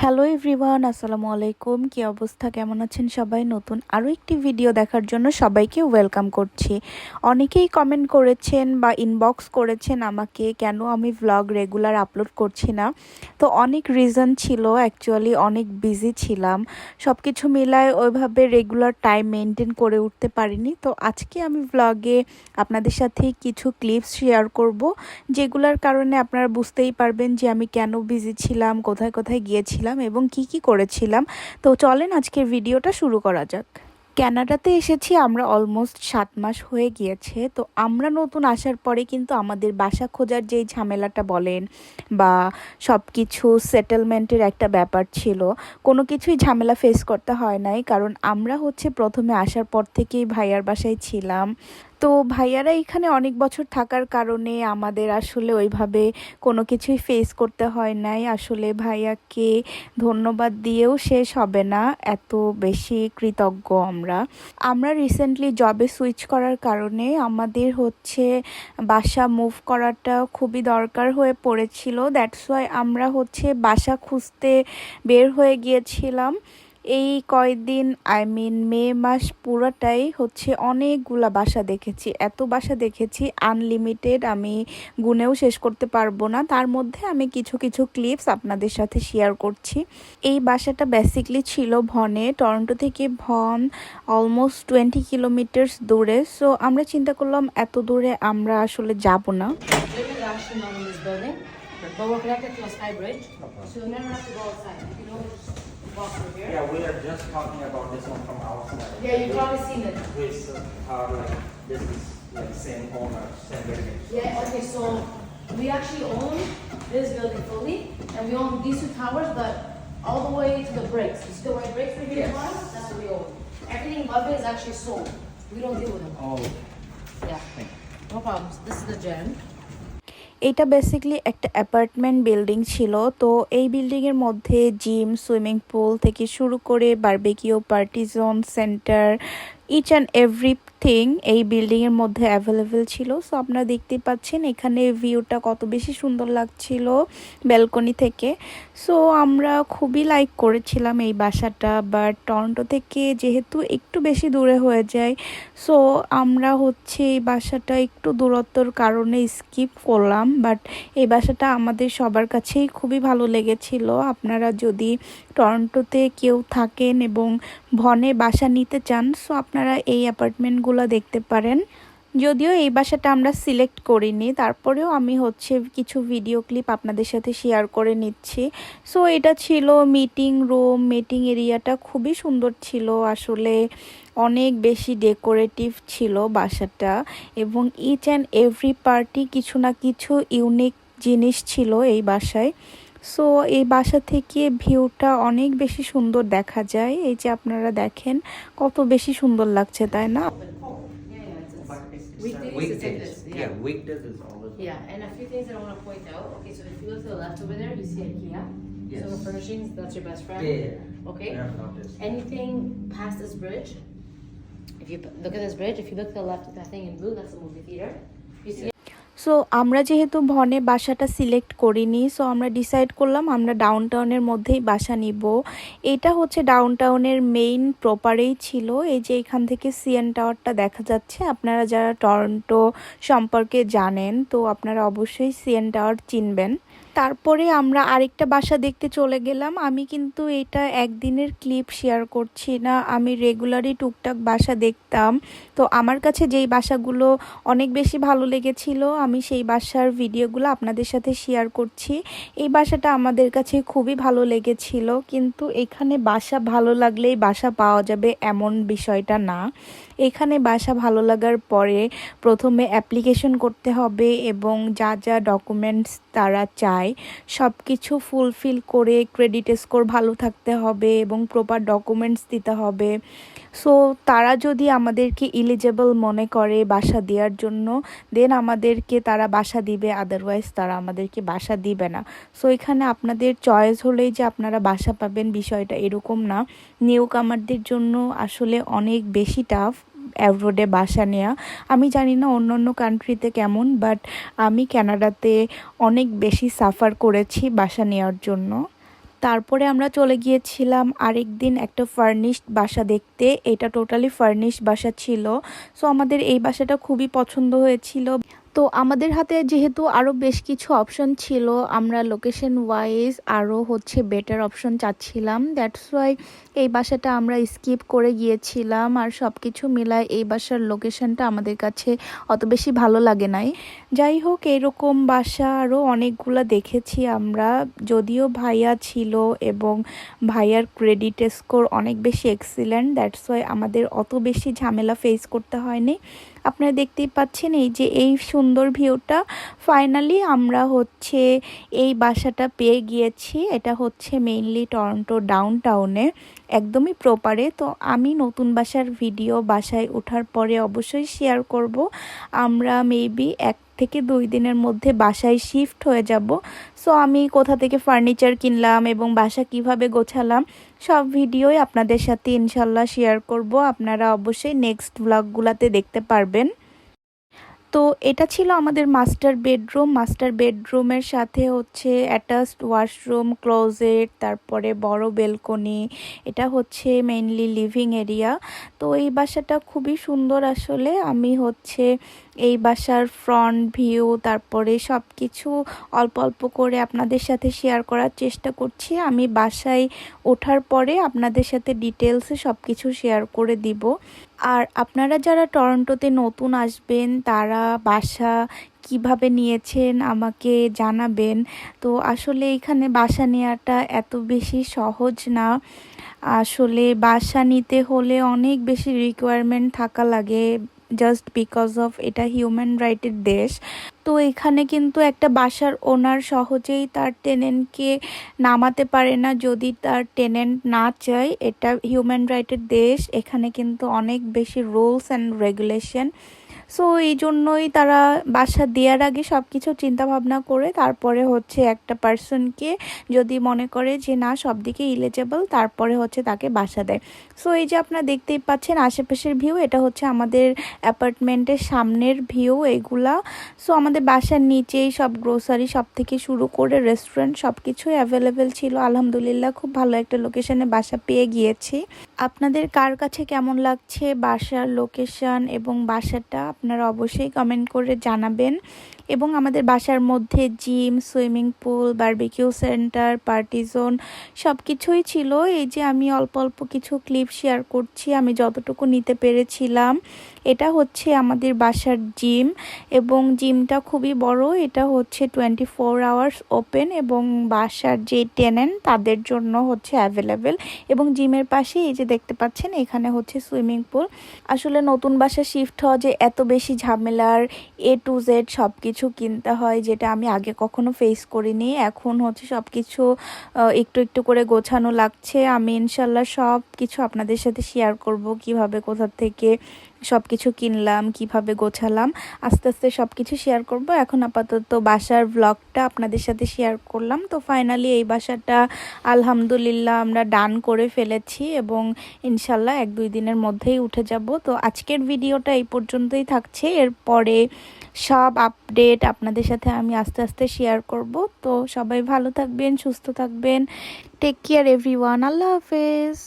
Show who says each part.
Speaker 1: Hello everyone, আসসালামু আলাইকুম। কি অবস্থা, কেমন আছেন সবাই? নতুন আরও একটি ভিডিও দেখার জন্য সবাইকে ওয়েলকাম করছি। অনেকেই কমেন্ট করেছেন বা ইনবক্স করেছেন আমাকে কেন আমি ভ্লগ রেগুলার আপলোড করছি না। তো অনেক রিজন ছিল, অ্যাকচুয়ালি অনেক বিজি ছিলাম, সব কিছু মিলায় ওইভাবে রেগুলার টাইম মেনটেন করে উঠতে পারিনি। তো আজকে আমি ভ্লগে আপনাদের সাথে কিছু ক্লিপস শেয়ার করব, যেগুলোর কারণে আপনারা বুঝতেই পারবেন যে আমি কেন বিজি ছিলাম, কোথায় কোথায় গিয়েছিলাম এবং কি করেছিলাম। তো চলেন আজকের ভিডিওটা শুরু করা যাক। কানাডাতে এসেছি আমরা অলমোস্ট 7 মাস হয়ে গিয়েছে। তো আমরা নতুন আসার পরে কিন্তু আমাদের বাসা খোঁজার যেই ঝামেলাটা বলেন বা সব কিছু সেটেলমেন্টের একটা ব্যাপার ছিল, কোনো কিছুই ঝামেলা ফেস করতে হয় নাই, কারণ আমরা প্রথমে আসার পর থেকেই ভাইয়ার বাসায় ছিলাম। তো ভাইয়ারা এখানে অনেক বছর থাকার কারণে আমাদের আসলে ওইভাবে কোনো কিছুই ফেস করতে হয় নাই। আসলে ভাইয়াকে ধন্যবাদ দিয়েও শেষ হবে না, এত বেশি কৃতজ্ঞ আমরা। আমরা রিসেন্টলি জবে সুইচ করার কারণে আমাদের বাসা মুভ করাটা খুবই দরকার হয়ে পড়েছিল। দ্যাটস ওয়াই আমরা বাসা খুঁজতে বের হয়ে গিয়েছিলাম। এই কয়দিন মে মাস পুরোটাই অনেকগুলা বাসা দেখেছি, এত বাসা দেখেছি আনলিমিটেড, আমি গুনেও শেষ করতে পারবো না। তার মধ্যে আমি কিছু কিছু ক্লিপস আপনাদের সাথে শেয়ার করছি। এই বাসাটা বেসিকলি ছিল ভনে, টরন্টো থেকে ভন অলমোস্ট 20 কিলোমিটার্স দূরে। সো আমরা চিন্তা করলাম এত দূরে আমরা আসলে যাব না।
Speaker 2: But we're connected to a sky bridge, so you never have to go outside. You know, walk through here.
Speaker 3: Yeah, we are just talking about this one from outside.
Speaker 2: Yeah, you've probably seen it.
Speaker 3: With like this is like same owner, same building.
Speaker 2: Yeah, okay, so we actually own this building fully, and we own these two towers, but all the way to the bricks. You see the white bricks right here?
Speaker 3: Yes.
Speaker 2: That's what we own. Everything above it is actually sold. We don't deal with them.
Speaker 3: Oh,
Speaker 2: Yeah, no problems. This is the gym.
Speaker 1: এটা basically একটা apartment building ছিল। তো এই বিল্ডিংয়ের মধ্যে gym, swimming pool থেকে শুরু করে barbecue, party zone, centre, each and everything এই বিল্ডিংয়ের মধ্যে অ্যাভেলেবেল ছিল। সো আপনারা দেখতে পাচ্ছেন এখানে ভিউটা কত বেশি সুন্দর লাগছিল ব্যালকনি থেকে। সো আমরা খুবই লাইক করেছিলাম এই বাসাটা, বাট টরন্টো থেকে যেহেতু একটু বেশি দূরে হয়ে যায়, সো আমরা এই বাসাটা একটু দূরত্বর কারণে স্কিপ করলাম। বাট এই বাসাটা আমাদের সবার কাছেই খুবই ভালো লেগেছিল। আপনারা যদি টরন্টোতে কেউ থাকেন এবং ভনে বাসা নিতে চান, সো আপনারা এই অ্যাপার্টমেন্টগুলো দেখতে পারেন। যদিও এই বাসাটা আমরা সিলেক্ট করিনি, তারপরেও আমি কিছু ভিডিও ক্লিপ আপনাদের সাথে শেয়ার করে নিচ্ছি। সো এটা ছিল মিটিং রুম, মিটিং এরিয়াটা খুবই সুন্দর ছিল, আসলে অনেক বেশি ডেকোরেটিভ ছিল বাসাটা, এবং ইচ অ্যান্ড এভরি পার্টি কিছু না কিছু ইউনিক জিনিস ছিল এই বাসায়। সো এই বাসা থেকে ভিউটা অনেক বেশি সুন্দর দেখা যায়। এই যে আপনারা দেখেন কত বেশি সুন্দর লাগছে, তাই না?
Speaker 2: Weekdays, it's like this.
Speaker 3: Yeah, weekdays is always.
Speaker 2: Yeah, and a few things that I want to point out. Okay, so if you look to the left over there, you see IKEA.
Speaker 3: Yes.
Speaker 2: So furnishings, that's your best friend.
Speaker 3: Yeah.
Speaker 2: Okay.
Speaker 3: I have noticed.
Speaker 2: Anything past this bridge, if you look at this bridge, if you look to the left of that thing in blue, that's the movie theater. You see.
Speaker 1: So আমরা যেহেতু ভনে বাসাটা select করিনি, so আমরা decide করলাম আমরা ডাউনটাউনের মধ্যেই বাসা নিব। এটা ডাউনটাউনের মেইন প্রপারেই ছিল। এই যে এখান থেকে সিএন টাওয়ারটা দেখা যাচ্ছে, আপনারা যারা টরন্টো সম্পর্কে জানেন তো আপনারা অবশ্যই সিএন টাওয়ার চিনবেন। তারপরে আমরা আরেকটা বাসা দেখতে চলে গেলাম। আমি কিন্তু এটা একদিনের ক্লিপ শেয়ার করছি না, আমি রেগুলারই টুকটাক বাসা দেখতাম। তো আমার কাছে যেই বাসাগুলো অনেক বেশি ভালো লেগেছিল, আমি সেই বাসার ভিডিওগুলো আপনাদের সাথে শেয়ার করছি। এই বাসাটা আমাদের কাছে খুবই ভালো লেগেছিল, কিন্তু এখানে বাসা ভালো লাগলেই বাসা পাওয়া যাবে এমন বিষয়টা না। এখানে বাসা ভালো লাগার পরে প্রথমে অ্যাপ্লিকেশন করতে হবে এবং যা যা ডকুমেন্টস তারা চায় সব কিছু ফুলফিল করে ক্রেডিট স্কোর ভালো থাকতে হবে এবং প্রপার ডকুমেন্টস দিতে হবে। সো তারা যদি আমাদেরকে এলিজেবল মনে করে বাসা দেওয়ার জন্য, দেন আমাদেরকে তারা বাসা দিবে, আদারওয়াইজ তারা আমাদেরকে বাসা দিবে না। সো এখানে আপনাদের চয়েস হলেই যে আপনারা বাসা পাবেন, বিষয়টা এরকম না। নিউ কামারদের জন্য আসলে অনেক বেশি টাফ অ্যাব্রোডে বাসা নেওয়া। আমি জানি না অন্য অন্য কান্ট্রিতে কেমন, বাট আমি কানাডাতে অনেক বেশি সাফার করেছি বাসা নেওয়ার জন্য। তারপরে আমরা চলে গিয়েছিলাম আরেকদিন একটা ফার্নিশড বাসা দেখতে। এটা টোটালি ফার্নিশড বাসা ছিল। সো আমাদের এই বাসাটা খুবই পছন্দ হয়েছিল। তো আমাদের হাতে যেহেতু আরও বেশ কিছু অপশন ছিল, আমরা লোকেশন ওয়াইজ আরও বেটার অপশন চাচ্ছিলাম। দ্যাটস ওয়াই এই বাসাটা আমরা স্কিপ করে গিয়েছিলাম। আর সব কিছু মিলায় এই বাসার লোকেশনটা আমাদের কাছে অত বেশি ভালো লাগে নাই। যাই হোক, এরকম বাসা আরও অনেকগুলো দেখেছি আমরা। যদিও ভাইয়া ছিল এবং ভাইয়ার ক্রেডিট স্কোর অনেক বেশি এক্সিলেন্ট, দ্যাটস ওয়াই আমাদের অত বেশি ঝামেলা ফেস করতে হয়নি। আপনারা দেখতেই পাচ্ছেন এই যে এই সুন্দর ভিউটা। ফাইনালি আমরা এই বাসাটা পেয়ে গিয়েছি। এটা মেইনলি টরন্টো ডাউনটাউনে, একদমই প্রপারে। তো আমি নতুন বাসার ভিডিও বাসায় ওঠার পরে অবশ্যই শেয়ার করব। আমরা মেবি 1 থেকে 2 দিনের মধ্যে বাসায় শিফট হয়ে যাব। সো আমি কোথা থেকে ফার্নিচার কিনলাম এবং বাসা কিভাবে গোছালাম সব ভিডিওই আপনাদের সাথে ইনশাল্লাহ শেয়ার করব। আপনারা অবশ্যই নেক্সট ব্লগগুলোতে দেখতে পারবেন। তো এটা ছিল আমাদের মাস্টার বেডরুম। মাস্টার বেডরুমের সাথে অ্যাটাচড ওয়াশরুম, ক্লোজেট, তারপরে বড় বেলকনি। এটা মেইনলি লিভিং এরিয়া। তো এই বাসাটা খুবই সুন্দর আসলে। আমি এই বাসার ফ্রন্ট ভিউ, তারপরে সব কিছু অল্প অল্প করে আপনাদের সাথে শেয়ার করার চেষ্টা করছি। আমি বাসায় ওঠার পরে আপনাদের সাথে ডিটেলসে সব কিছু শেয়ার করে দিব। আর আপনারা যারা টরন্টোতে নতুন আসবেন তারা বাসা কিভাবে নিয়েছেন আমাকে জানাবেন। তো আসলে এখানে বাসা নেওয়াটা এত বেশি সহজ না। আসলে বাসা নিতে হলে অনেক বেশি রিকোয়ারমেন্ট থাকা লাগে, জাস্ট বিকজ অফ এটা হিউম্যান রাইটের দেশ। তো এখানে কিন্তু একটা বাসার ওনার সহজেই তার টেনেন্টকে নামাতে পারে না যদি তার টেনেন্ট না চায়। এটা হিউম্যান রাইটের দেশ, এখানে কিন্তু অনেক বেশি রুলস অ্যান্ড রেগুলেশন। সো এই জন্যই তারা বাসা দেওয়ার আগে সব কিছু চিন্তা ভাবনা করে তারপরে একটা পার্সনকে যদি মনে করে যে না সব দিকে ইলিজেবল, তারপরে তাকে বাসা দেয়। সো এই যে আপনারা দেখতেই পাচ্ছেন আশেপাশের ভিউ, এটা আমাদের অ্যাপার্টমেন্টের সামনের ভিউ এগুলা। সো আমাদের বাসার নিচেই সব গ্রোসারি সব থেকে শুরু করে রেস্টুরেন্ট সব কিছুই অ্যাভেলেবেল ছিল। আলহামদুলিল্লাহ খুব ভালো একটা লোকেশনে বাসা পেয়ে গিয়েছি। আপনাদের কার কাছে কেমন লাগছে বাসার লোকেশন এবং বাসাটা আপনারা অবশ্যই কমেন্ট করে জানাবেন। এবং আমাদের বাসার মধ্যে gym, swimming pool, barbecue centre, party zone সব কিছুই ছিল। এই যে আমি অল্প অল্প কিছু ক্লিপ শেয়ার করছি আমি যতটুকু নিতে পেরেছিলাম। এটা আমাদের বাসার জিম এবং জিমটা খুবই বড়। এটা 24 আওয়ার্স ওপেন এবং বাসার যে টেনেন্ট তাদের জন্য অ্যাভেলেবেল। এবং জিমের পাশে এই যে দেখতে পাচ্ছেন এখানে সুইমিং পুল। আসলে নতুন বাসা শিফট হওয়া যে এত বেশি ঝামেলার, A to Z সব কিছু কিনতে হয় যেটা আমি আগে কখনো ফেস করিনি। এখন সব কিছু একটু একটু করে গোছানো লাগছে। আমি ইনশাল্লাহ সব কিছু আপনাদের সাথে শেয়ার করব, কিভাবে কোথা থেকে সব কিছু কিনলাম, কিভাবে গোছালাম, আস্তে আস্তে সব কিছু শেয়ার করব। এখন আপাতত বাসার ব্লগটা আপনাদের সাথে শেয়ার করলাম। তো ফাইনালি এই বাসাটা আলহামদুলিল্লাহ আমরা ডান করে ফেলেছি এবং ইনশাল্লাহ 1-2 দিনের মধ্যেই উঠে যাব। তো আজকের ভিডিওটা এই পর্যন্তই থাকছে। এরপরে সব আপডেট আপনাদের সাথে আমি আস্তে আস্তে শেয়ার করব। তো সবাই ভালো থাকবেন, সুস্থ থাকবেন। Take care everyone. আল্লাহ হাফেজ।